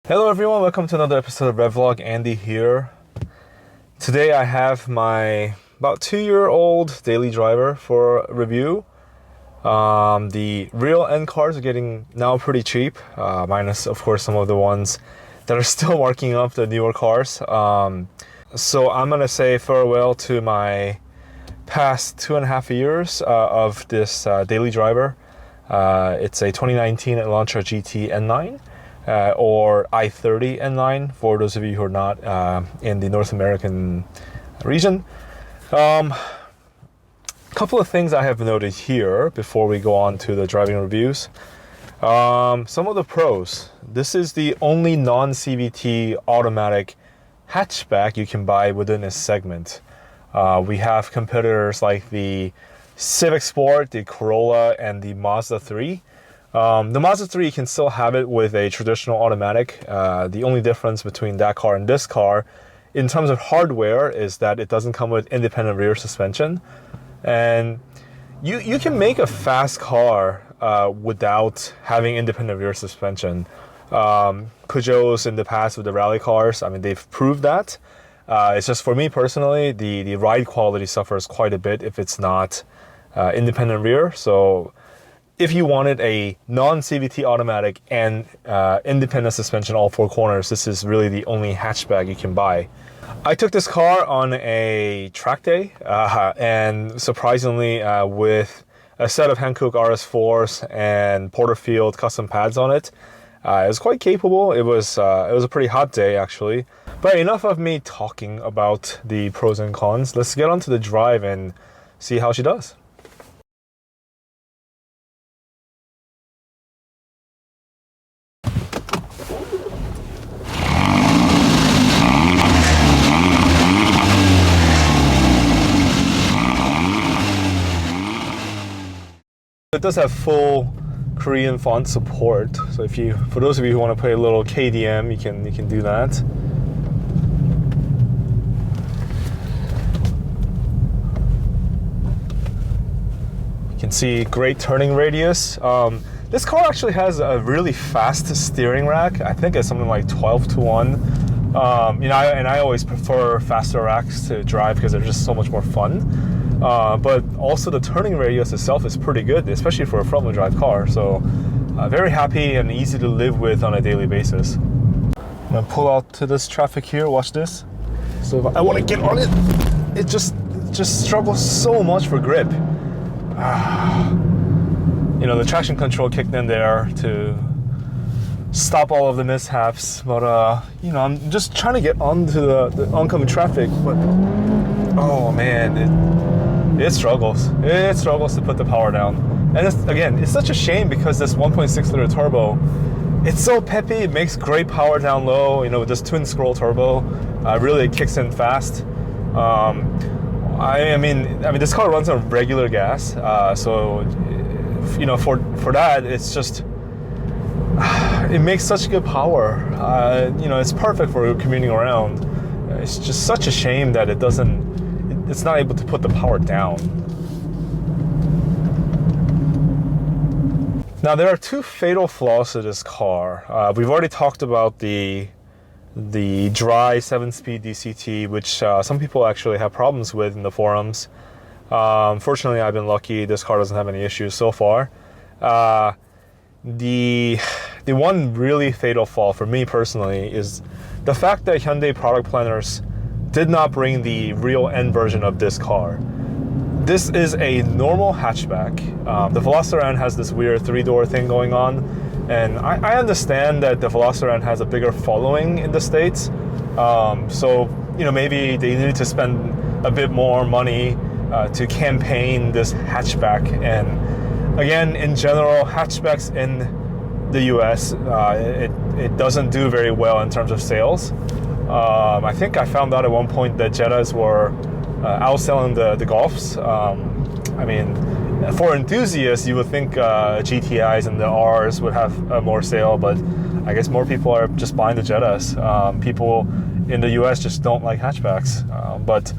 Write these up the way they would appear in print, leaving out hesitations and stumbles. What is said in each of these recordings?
Hello everyone, welcome to another episode of REVlogue. Andy here. Today I have my about 2-year-old daily driver for review. The real N cars are getting now pretty cheap, minus of course some of the ones that are still marking up the newer cars. So I'm gonna say farewell to my past 2.5 years of this daily driver. It's a 2019 Elantra GT N Line. Or i30 N Line for those of you who are not in the North American region. Couple of things I have noted here before we go on to the driving reviews. Some of the pros. This is the only non-CVT automatic hatchback you can buy within this segment. We have competitors like the Civic Sport, the Corolla, and the Mazda 3. The Mazda 3 can still have it with a traditional automatic. The only difference between that car and this car in terms of hardware is that it doesn't come with independent rear suspension. And you can make a fast car without having independent rear suspension. Peugeots in the past with the rally cars, I mean, they've proved that. It's just for me personally, the ride quality suffers quite a bit if it's not independent rear. So if you wanted a non-CVT automatic and independent suspension all four corners, this is really the only hatchback you can buy. I took this car on a track day, and surprisingly, with a set of Hankook RS4s and Porterfield custom pads on it, it was quite capable. It was a pretty hot day actually. But enough of me talking about the pros and cons. Let's get on to the drive and see how she does. It does have full Korean font support, so for those of you who want to play a little KDM, you can do that. You can see great turning radius. This car actually has a really fast steering rack. I think it's something like 12-to-1. I always prefer faster racks to drive because they're just so much more fun. But also the turning radius itself is pretty good, especially for a front-wheel drive car. So very happy and easy to live with on a daily basis. I'm gonna pull out to this traffic here. Watch this. So if I want to get on it, it just struggles so much for grip. The traction control kicked in there to stop all of the mishaps. But I'm just trying to get onto the oncoming traffic. But oh man, it struggles. It struggles to put the power down. And it's such a shame because this 1.6 liter turbo, it's so peppy. It makes great power down low. With this twin scroll turbo, really it kicks in fast. I mean, this car runs on regular gas, so for that, it's just it makes such good power. It's perfect for commuting around. It's just such a shame that it's not able to put the power down. Now there are two fatal flaws to this car. We've already talked about the dry 7-speed DCT, which some people actually have problems with in the forums. Fortunately, I've been lucky. This car doesn't have any issues so far. The one really fatal flaw for me personally is the fact that Hyundai product planners did not bring the real N version of this car. This is a normal hatchback. The Veloster N has this weird 3-door thing going on, and I understand that the Veloster N has a bigger following in the States. So maybe they need to spend a bit more money to campaign this hatchback. And again, in general, hatchbacks in the US, it doesn't do very well in terms of sales. I think I found out at one point that Jettas were outselling the Golfs. I mean, for enthusiasts, you would think GTIs and the Rs would have more sale, but I guess more people are just buying the Jettas. People in the US just don't like hatchbacks. But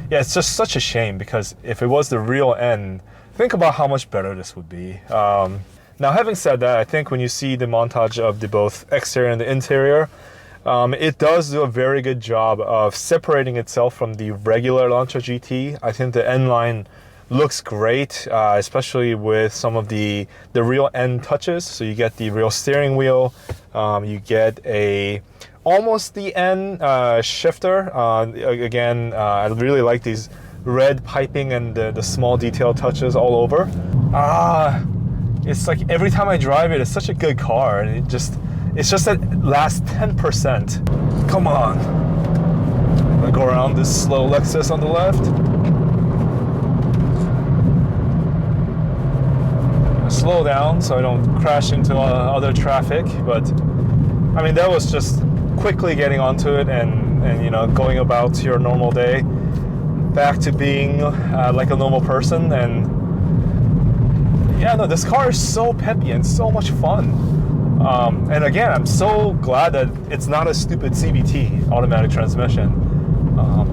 yeah, it's just such a shame because if it was the real N, think about how much better this would be. Now, having said that, I think when you see the montage of the both exterior and the interior, it does do a very good job of separating itself from the regular Elantra GT. I think the N line looks great, especially with some of the real N touches. So you get the real steering wheel, you get almost the N shifter. Again, I really like these red piping and the small detail touches all over. It's like every time I drive it, it's such a good car, and it's just that last 10%. Come on. I'm gonna go around this slow Lexus on the left. Slow down so I don't crash into other traffic, but I mean, that was just quickly getting onto it and you know, going about your normal day, back to being like a normal person. And yeah, no, this car is so peppy and so much fun. And again, I'm so glad that it's not a stupid CVT, automatic transmission.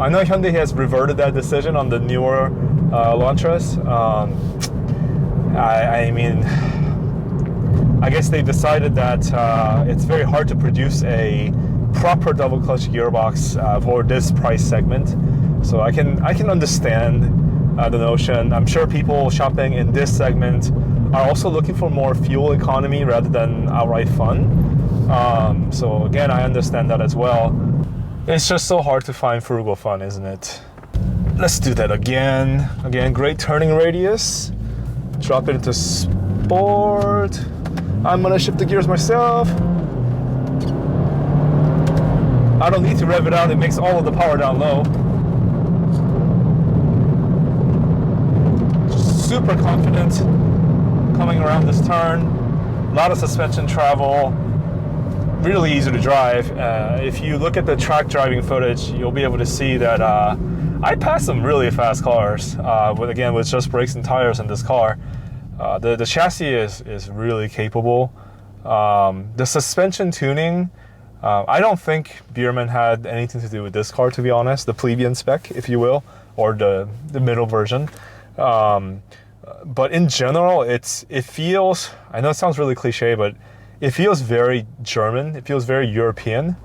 I know Hyundai has reverted that decision on the newer Elantras. I mean, I guess they decided that it's very hard to produce a proper double clutch gearbox for this price segment. So I can understand the notion. I'm sure people shopping in this segment are also looking for more fuel economy rather than outright fun. So again, I understand that as well. It's just so hard to find frugal fun, isn't it? Let's do that again. Again, great turning radius. Drop it into sport. I'm gonna shift the gears myself. I don't need to rev it out. It makes all of the power down low. Super confident coming around this turn. A lot of suspension travel. Really easy to drive. If you look at the track driving footage, you'll be able to see that I passed some really fast cars. With just brakes and tires in this car. The chassis is really capable. The suspension tuning, I don't think Biermann had anything to do with this car, to be honest. The plebeian spec, if you will, or the middle version. But in general, it feels, I know it sounds really cliche, but it feels very German. It feels very European.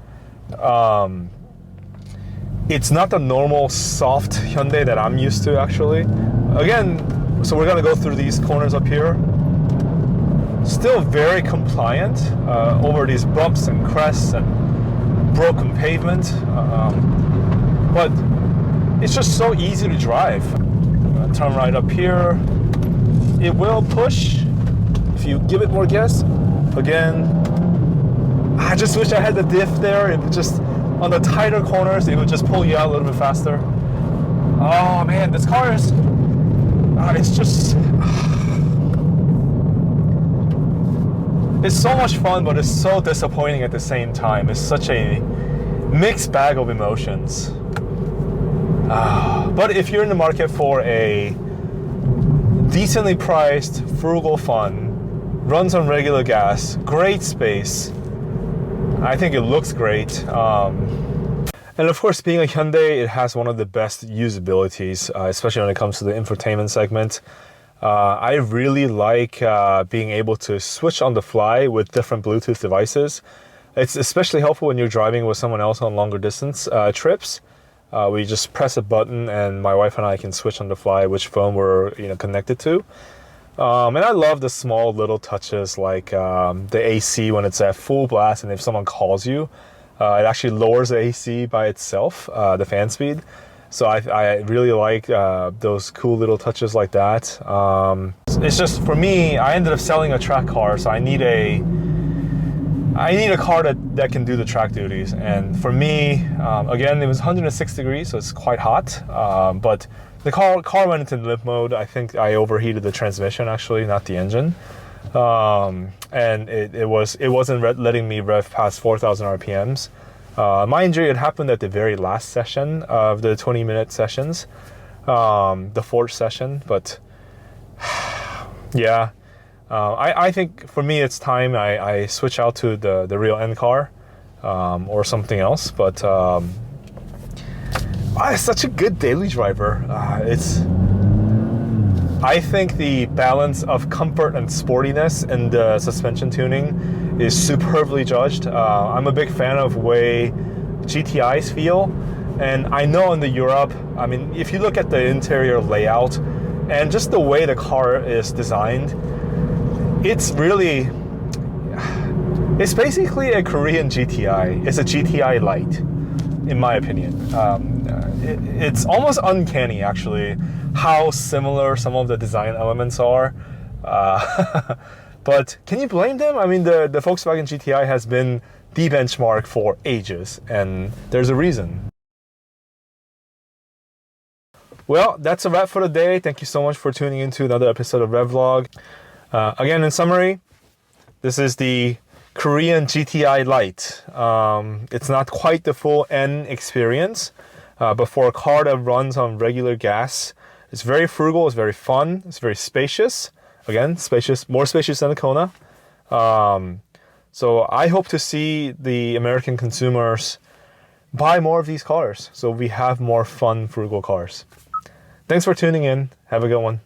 It's not the normal soft Hyundai that I'm used to, actually. Again, so we're gonna go through these corners up here. Still very compliant over these bumps and crests and broken pavement. But it's just so easy to drive. Turn right up here. It will push if you give it more gas. Again, I just wish I had the diff there. It would just, on the tighter corners, it would just pull you out a little bit faster. Oh man, this car is, it's just, it's so much fun, but it's so disappointing at the same time. It's such a mixed bag of emotions. But if you're in the market for a decently priced, frugal fun, runs on regular gas, great space, I think it looks great. And of course, being a Hyundai, it has one of the best usabilities, especially when it comes to the infotainment segment. I really like being able to switch on the fly with different Bluetooth devices. It's especially helpful when you're driving with someone else on longer distance trips. We just press a button and my wife and I can switch on the fly which phone we're connected to. And I love the small little touches like the AC when it's at full blast, and if someone calls you, it actually lowers the AC by itself, the fan speed. So I really like those cool little touches like that. It's just, for me, I ended up selling a track car, so I need a car that can do the track duties. And for me, again, it was 106 degrees, so it's quite hot. But the car went into limp mode. I think I overheated the transmission, actually, not the engine. And it wasn't letting me rev past 4,000 RPMs. Mind you, it happened at the very last session of the 20-minute sessions, the fourth session. But yeah. I think for me it's time I switch out to the real N car or something else. But it's such a good daily driver. I think the balance of comfort and sportiness in the suspension tuning is superbly judged. I'm a big fan of way GTIs feel, and I know in the Europe, I mean, if you look at the interior layout and just the way the car is designed, it's basically a Korean GTI. It's a GTI light, in my opinion. It's almost uncanny, actually, how similar some of the design elements are. But can you blame them? I mean, the Volkswagen GTI has been the benchmark for ages, and there's a reason. Well, that's a wrap for the day. Thank you so much for tuning into another episode of REVlogue. Again, in summary, this is the Korean GTI Lite. It's not quite the full N experience, but for a car that runs on regular gas, it's very frugal, it's very fun, it's very spacious. Again, spacious, more spacious than the Kona. So I hope to see the American consumers buy more of these cars so we have more fun, frugal cars. Thanks for tuning in. Have a good one.